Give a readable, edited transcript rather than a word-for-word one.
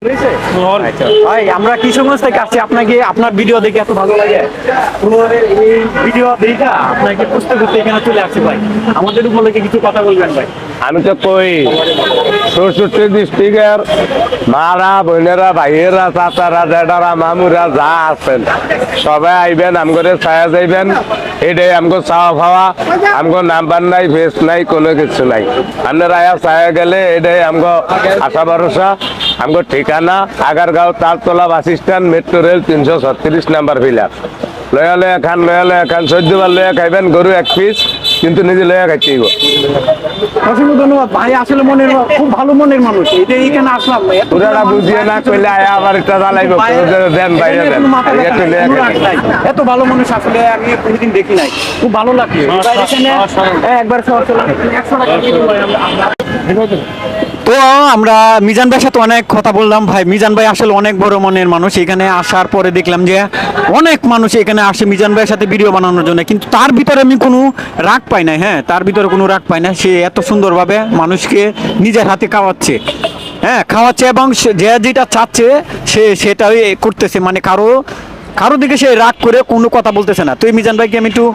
আচ্ছা, ভাই আমরা কিশোরগঞ্জ থেকে আসছি, আপনাকে আপনার ভিডিও দেখে এত ভালো লাগে, এই ভিডিও দেখে আপনাকে বুঝতে বুঝতে এখানে চলে আসছি ভাই। আমাদের উপলক্ষে কিছু কথা বলবেন ভাই। আমি তো কই 64 ডিস্ট্রিক্টের মারা বোনেরা ভাইয়েরা চাচারা জেঠারা মামুরা যা আছেন সবাই আইবেন, আমগরে ছায়া যাইবেন। এটাই আমগো চাওয়া খাওয়া, আমগো নাম্বার নাই, ফেস নাই, কোনো কিছু নাই। আপনারা আয়া ছায়া গেলে এটাই আমগো আশা ভরসা। আমগো ঠিকানা Agargaon Taltala bus stand, metro rail 336 number pillar. লয়া খান 14 বার লয়া খাইবেন, গরু 1 পিস, কিন্তু নিজে লয়া খাইতেইব। অসংখ্য ধন্যবাদ ভাই, আসলে খুব ভালো মনের মানুষ। এটা এখানে আসলাম ভাই, পুরাটা বুঝিয়ে না কইলে আয়া আবার একটা জ্বালাইব, দেন বাইরে দেন, এত ভালো মানুষ আসলে আমি কোনোদিন দেখি নাই, খুব ভালো লাগছে একবার। তো আমরা মিজান ভাইয়ের সাথে অনেক কথা বললাম ভাই। মিজান ভাই আসলে অনেক বড় মনের মানুষ। এখানে আসার পরে দেখলাম যে অনেক মানুষ এখানে আসে মিজান ভাইয়ের সাথে ভিডিও বানানোর জন্য, কিন্তু তার ভিতরে আমি কোনো রাগ পাই না। হ্যাঁ, তার ভিতরে কোনো রাগ পাই না। সে এত সুন্দরভাবে মানুষকে নিজের হাতে খাওয়াচ্ছে, হ্যাঁ খাওয়াচ্ছে, এবং যে যেটা চাচ্ছে সে সেটাই করতেছে। মানে কারো দিকে সে রাগ করে কোনো কথা বলতেছে না। তো এই মিজান ভাইকে আমি একটু